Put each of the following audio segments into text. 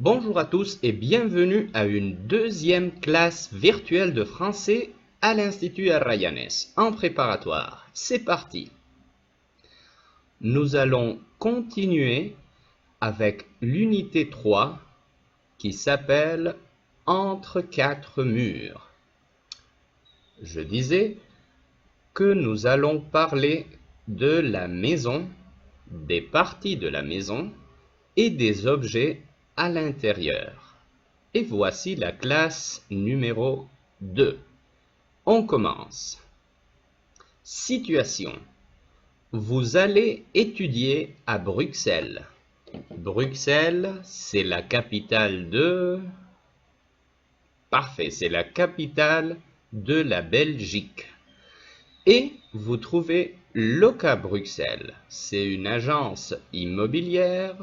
Bonjour à tous et bienvenue à une deuxième classe virtuelle de français à l'Institut Arrayanes en préparatoire. C'est parti. Nous allons continuer avec l'unité 3 qui s'appelle Entre quatre murs. Je disais que nous allons parler de la maison, des parties de la maison et des objets à l'intérieur. Et voici la classe numéro 2. On commence. Situation. Vous allez étudier à Bruxelles. Bruxelles, c'est la capitale de... Parfait, c'est la capitale de la Belgique. Et vous trouvez Loca Bruxelles. C'est une agence immobilière.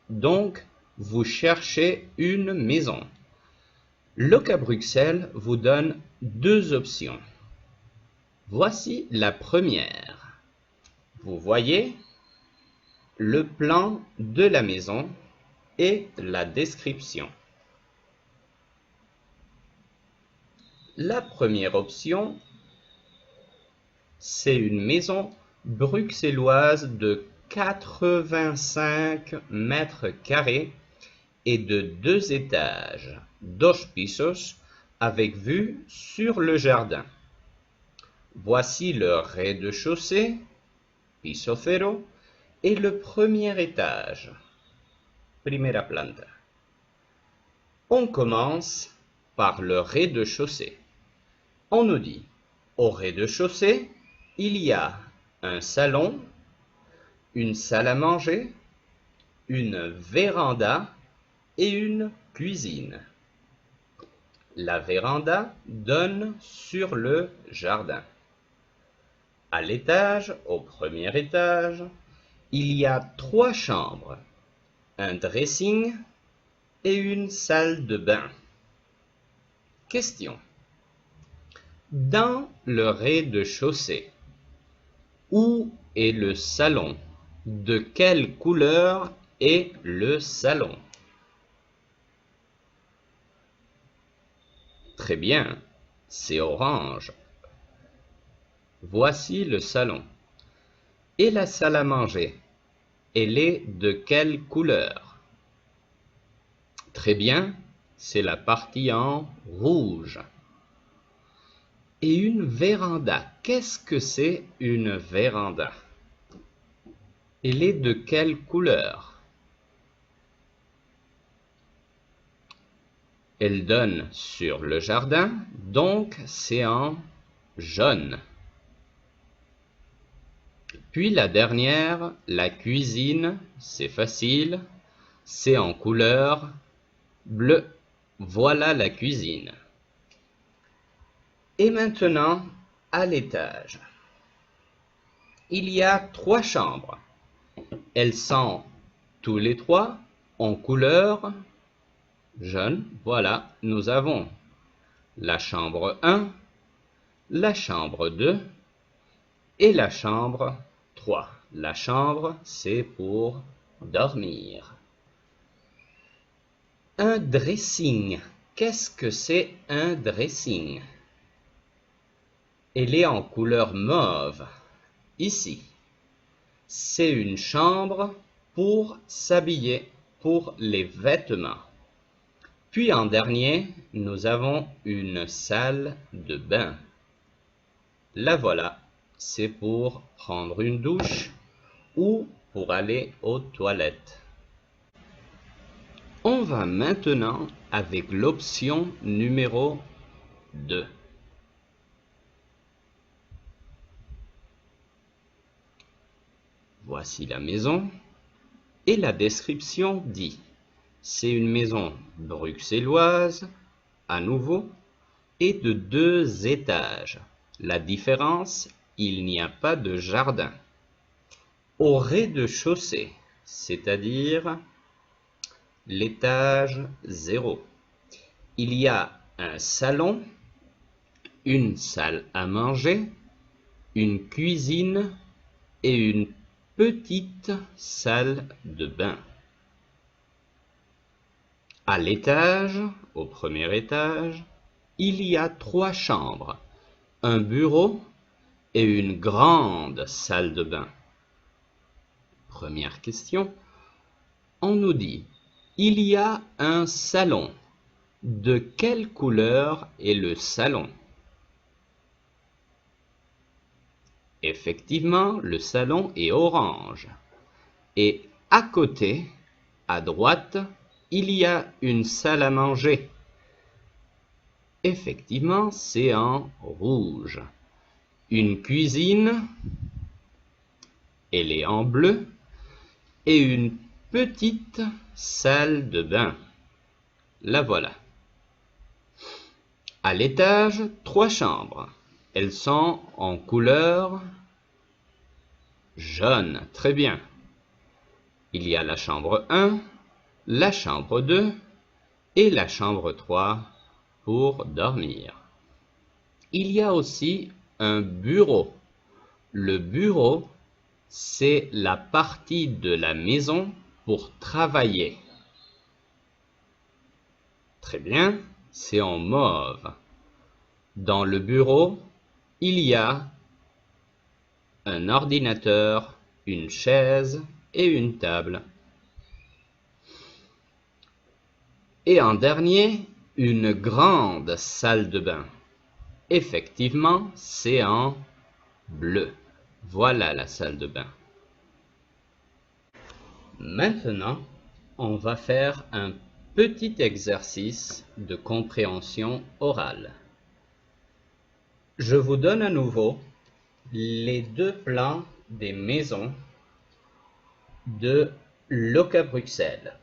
Donc, vous cherchez une maison. Loca Bruxelles vous donne deux options. Voici la première. Vous voyez le plan de la maison et la description. La première option, c'est une maison bruxelloise de 85 mètres carrés et de 2 étages, dos pisos, avec vue sur le jardin. Voici le rez-de-chaussée, piso cero, et le premier étage, primera planta. On commence par le rez-de-chaussée. On nous dit, au rez-de-chaussée, il y a un salon, une salle à manger, une véranda et une cuisine. La véranda donne sur le jardin. À l'étage, au premier étage, il y a 3 chambres, un dressing et une salle de bain. Question. Dans le rez-de-chaussée, où est le salon? De quelle couleur est le salon? Très bien, c'est orange. Voici le salon. Et la salle à manger, elle est de quelle couleur? Très bien, c'est la partie en rouge. Et une véranda, qu'est-ce que c'est une véranda? Elle est de quelle couleur? Elle donne sur le jardin, donc c'est en jaune. Puis la dernière, la cuisine, c'est facile, c'est en couleur bleue. Voilà la cuisine. Et maintenant, à l'étage. Il y a 3 chambres. Elles sont tous les 3 en couleur jaune. Voilà, nous avons la chambre 1, la chambre 2 et la chambre 3. La chambre, c'est pour dormir. Un dressing. Qu'est-ce que c'est un dressing? Elle est en couleur mauve. Ici. C'est une chambre pour s'habiller, pour les vêtements. Puis en dernier, nous avons une salle de bain. La voilà, c'est pour prendre une douche ou pour aller aux toilettes. On va maintenant avec l'option numéro 2. Voici la maison et la description dit: c'est une maison bruxelloise, à nouveau, et de 2 étages. La différence, il n'y a pas de jardin. Au rez-de-chaussée, c'est-à-dire l'étage 0, il y a un salon, une salle à manger, une cuisine et une petite salle de bain. À l'étage, au premier étage, il y a 3 chambres, un bureau et une grande salle de bain. Première question, on nous dit, il y a un salon. De quelle couleur est le salon? Effectivement, le salon est orange. Et à côté, à droite, il y a une salle à manger. Effectivement, c'est en rouge. Une cuisine, elle est en bleu. Et une petite salle de bain. La voilà. À l'étage, 3 chambres. Elles sont en couleur jaune. Très bien. Il y a la chambre 1, la chambre 2 et la chambre 3 pour dormir. Il y a aussi un bureau. Le bureau, c'est la partie de la maison pour travailler. Très bien, c'est en mauve. Dans le bureau, il y a un ordinateur, une chaise et une table. Et en dernier, une grande salle de bain. Effectivement, c'est en bleu. Voilà la salle de bain. Maintenant, on va faire un petit exercice de compréhension orale. Je vous donne à nouveau les 2 plans des maisons de l'Oka Bruxelles.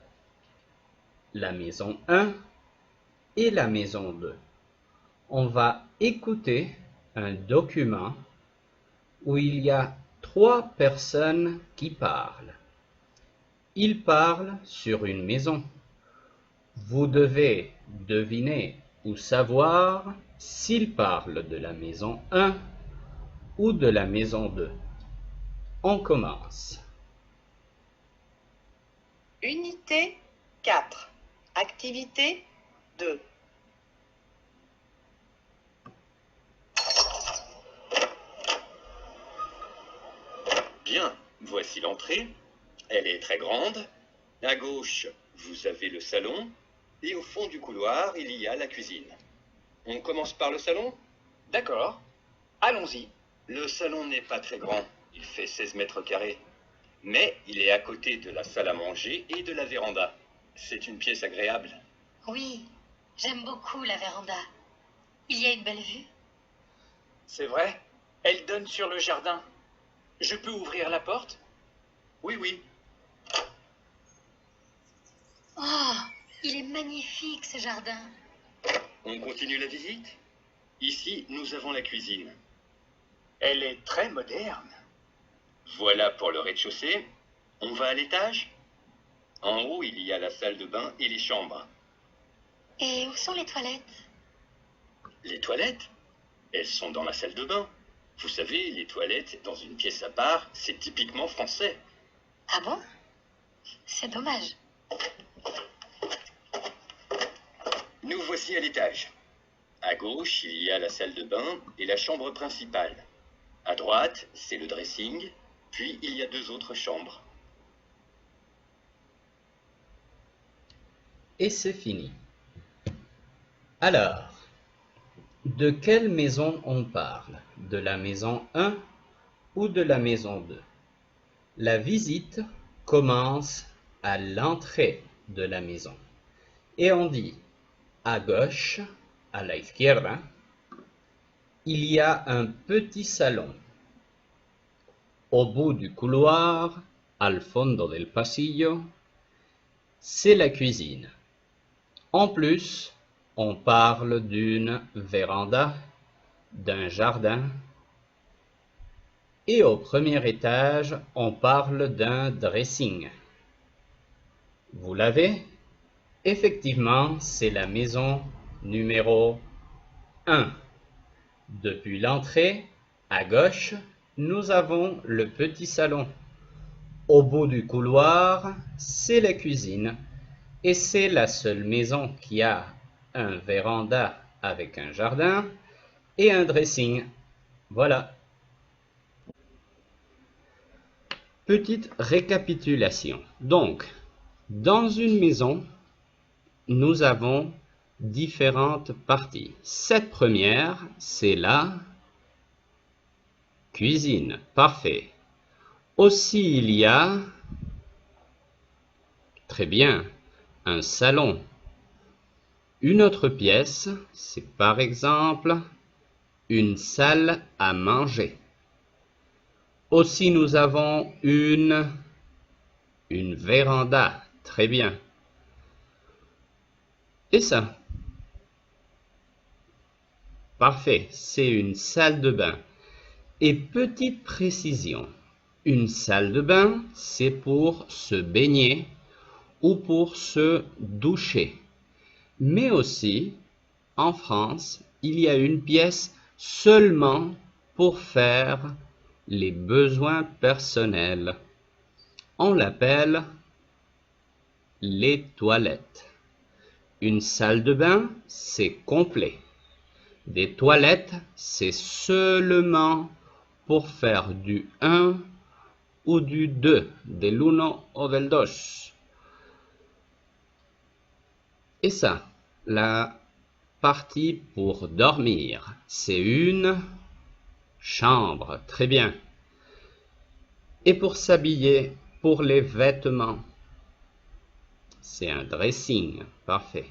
La maison 1 et la maison 2. On va écouter un document où il y a 3 personnes qui parlent. Ils parlent sur une maison. Vous devez deviner ou savoir s'ils parlent de la maison 1 ou de la maison 2. On commence. Unité 4. Activité 2. Bien, voici l'entrée. Elle est très grande. À gauche, vous avez le salon. Et au fond du couloir, il y a la cuisine. On commence par le salon? D'accord. Allons-y. Le salon n'est pas très grand. Il fait 16 mètres carrés. Mais il est à côté de la salle à manger et de la véranda. C'est une pièce agréable. Oui, j'aime beaucoup la véranda. Il y a une belle vue. C'est vrai. Elle donne sur le jardin. Je peux ouvrir la porte? Oui, oui. Oh, il est magnifique ce jardin. On continue la visite? Ici, nous avons la cuisine. Elle est très moderne. Voilà pour le rez-de-chaussée. On va à l'étage? En haut, il y a la salle de bain et les chambres. Et où sont les toilettes? Les toilettes? Elles sont dans la salle de bain. Vous savez, les toilettes dans une pièce à part, c'est typiquement français. Ah bon? C'est dommage. Nous voici à l'étage. À gauche, il y a la salle de bain et la chambre principale. À droite, c'est le dressing, puis il y a 2 autres chambres. Et c'est fini. Alors, de quelle maison on parle? De la maison 1 ou de la maison 2? La visite commence à l'entrée de la maison. Et on dit, à gauche, à la izquierda, il y a un petit salon. Au bout du couloir, al fondo del pasillo, c'est la cuisine. En plus, on parle d'une véranda, d'un jardin, et au premier étage, on parle d'un dressing. Vous l'avez? Effectivement, c'est la maison numéro 1. Depuis l'entrée, à gauche, nous avons le petit salon. Au bout du couloir, c'est la cuisine. Et c'est la seule maison qui a un véranda avec un jardin et un dressing. Voilà. Petite récapitulation. Donc, dans une maison, nous avons différentes parties. Cette première, c'est la cuisine. Parfait. Aussi, il y a, très bien, un salon. Une autre pièce, c'est par exemple une salle à manger. Aussi, nous avons une véranda. Très bien. Et ça? Parfait, c'est une salle de bain. Et petite précision, une salle de bain, c'est pour se baigner ou pour se doucher. Mais aussi, en France, il y a une pièce seulement pour faire les besoins personnels. On l'appelle les toilettes. Une salle de bain, c'est complet. Des toilettes, c'est seulement pour faire du 1 ou du 2, del uno o del dos. Et ça, la partie pour dormir, c'est une chambre. Très bien. Et pour s'habiller, pour les vêtements, c'est un dressing. Parfait.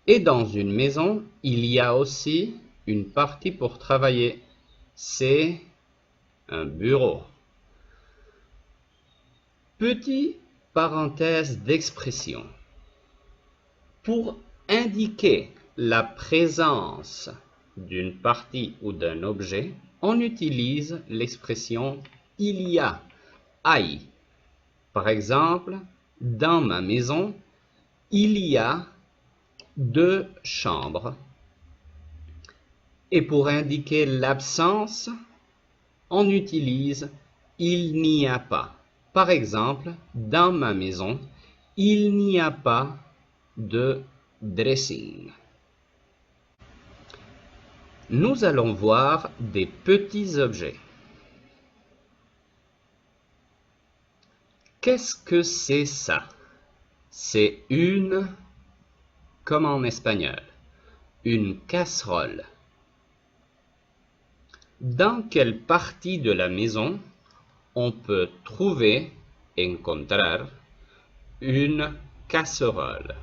Et dans une maison, il y a aussi une partie pour travailler. C'est un bureau. Petite parenthèse d'expression. Pour indiquer la présence d'une partie ou d'un objet, on utilise l'expression il y a, hay. Par exemple, dans ma maison, il y a 2 chambres. Et pour indiquer l'absence, on utilise il n'y a pas. Par exemple, dans ma maison, il n'y a pas de dressing. Nous allons voir des petits objets. Qu'est-ce que c'est ça? C'est une, comme en espagnol, une casserole. Dans quelle partie de la maison on peut trouver, encontrar, une casserole?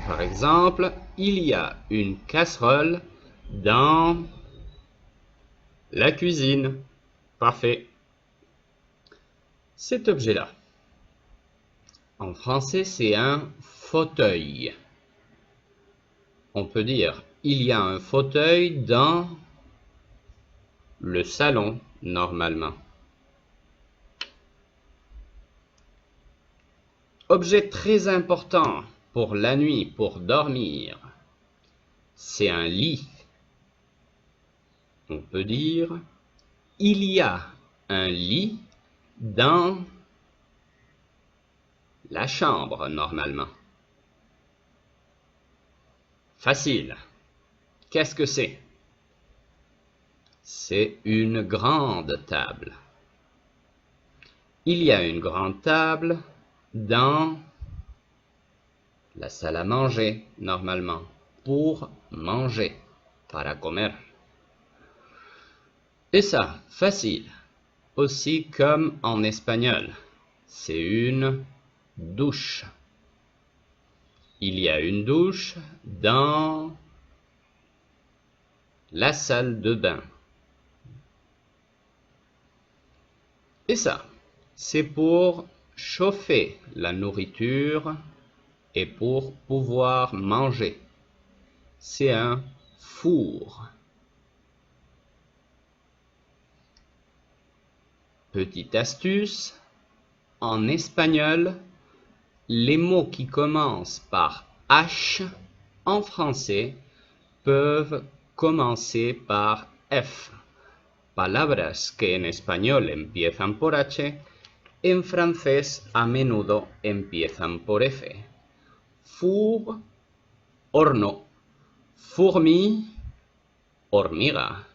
Par exemple, il y a une casserole dans la cuisine. Parfait. Cet objet-là, en français, c'est un fauteuil. On peut dire, il y a un fauteuil dans le salon, normalement. Objet très important pour la nuit, pour dormir, c'est un lit. On peut dire, il y a un lit dans la chambre, normalement. Facile. Qu'est-ce que c'est? C'est une grande table. Il y a une grande table dans la salle à manger, normalement, pour manger, para comer. Et ça, facile. Aussi comme en espagnol, c'est une douche. Il y a une douche dans la salle de bain. Et ça, c'est pour chauffer la nourriture et pour pouvoir manger. C'est un four. Petite astuce, en espagnol, les mots qui commencent par H en français peuvent commencer par F. Palabras que en español empiezan por H en francés a menudo empiezan por F. Four, horno. Fourmi, hormiga.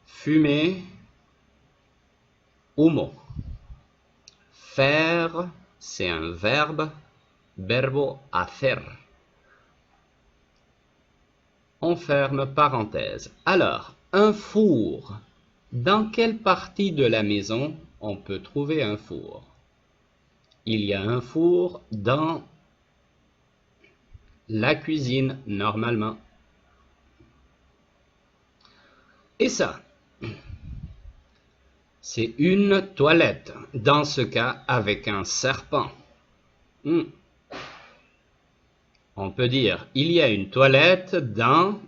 Fumer, humo. Faire, c'est un verbe, verbo hacer. On ferme parenthèse. Alors, un four. Dans quelle partie de la maison on peut trouver un four? Il y a un four dans la cuisine, normalement. Et ça, c'est une toilette, dans ce cas avec un serpent. On peut dire, il y a une toilette dans,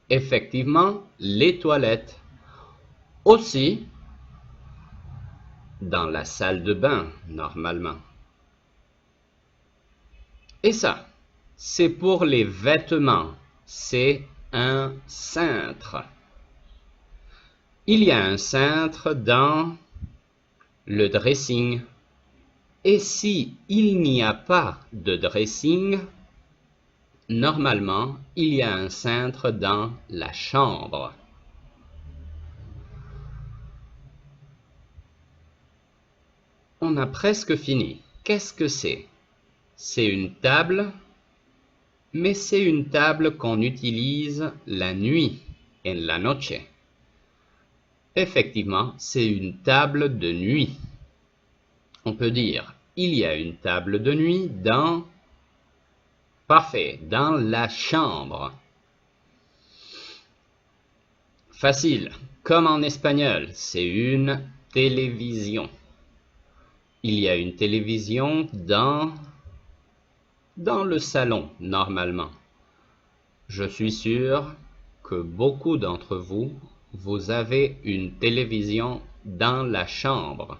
effectivement, les toilettes. Aussi, dans la salle de bain, normalement. Et ça, c'est pour les vêtements. C'est un cintre. Il y a un cintre dans le dressing. Et si il n'y a pas de dressing, normalement, il y a un cintre dans la chambre. On a presque fini. Qu'est-ce que c'est? C'est une table, mais c'est une table qu'on utilise la nuit, en la noche. Effectivement, c'est une table de nuit. On peut dire, il y a une table de nuit dans... Parfait, dans la chambre. Facile, comme en espagnol, c'est une télévision. Il y a une télévision dans le salon, normalement. Je suis sûr que beaucoup d'entre vous, vous avez une télévision dans la chambre.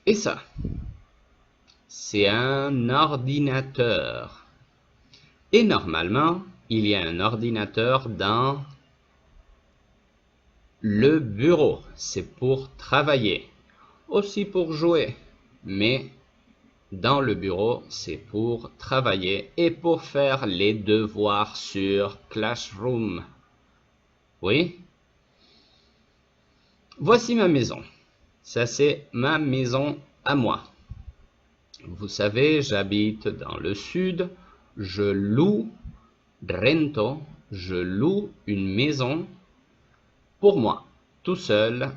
Et ça, c'est un ordinateur. Et normalement, il y a un ordinateur dans le bureau. C'est pour travailler, aussi pour jouer. Mais dans le bureau, c'est pour travailler et pour faire les devoirs sur Classroom. Oui? Voici ma maison. Ça, c'est ma maison à moi. Vous savez, j'habite dans le sud. Je loue, rento, je loue une maison pour moi, tout seul.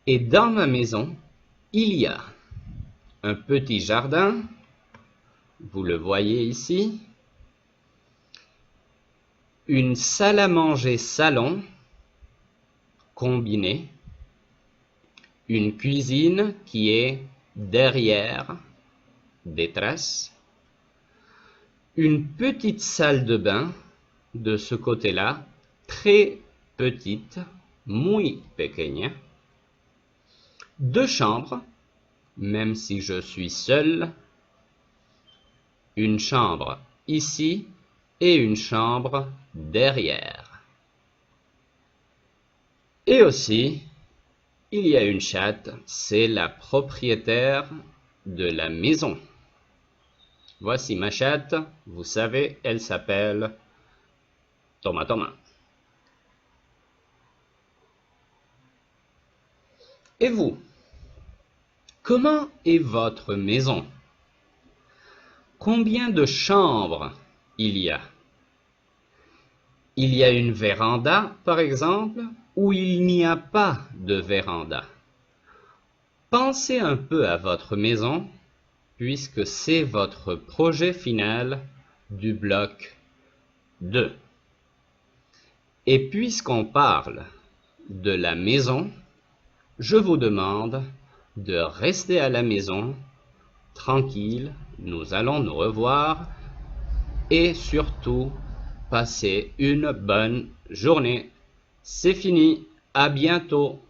Et dans ma maison, il y a un petit jardin. Vous le voyez ici. Une salle à manger salon combinée. Une cuisine qui est derrière, detrás. Une petite salle de bain de ce côté-là, très petite, muy pequeña. Deux chambres, même si je suis seul. Une chambre ici et une chambre derrière. Et aussi, il y a une chatte, c'est la propriétaire de la maison. Voici ma chatte, vous savez, elle s'appelle Toma Toma. Et vous, comment est votre maison? Combien de chambres il y a? Il y a une véranda, par exemple, ou il n'y a pas de véranda? Pensez un peu à votre maison, puisque c'est votre projet final du bloc 2. Et puisqu'on parle de la maison, je vous demande de rester à la maison, tranquille, nous allons nous revoir et surtout, passez une bonne journée. C'est fini, à bientôt.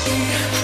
me.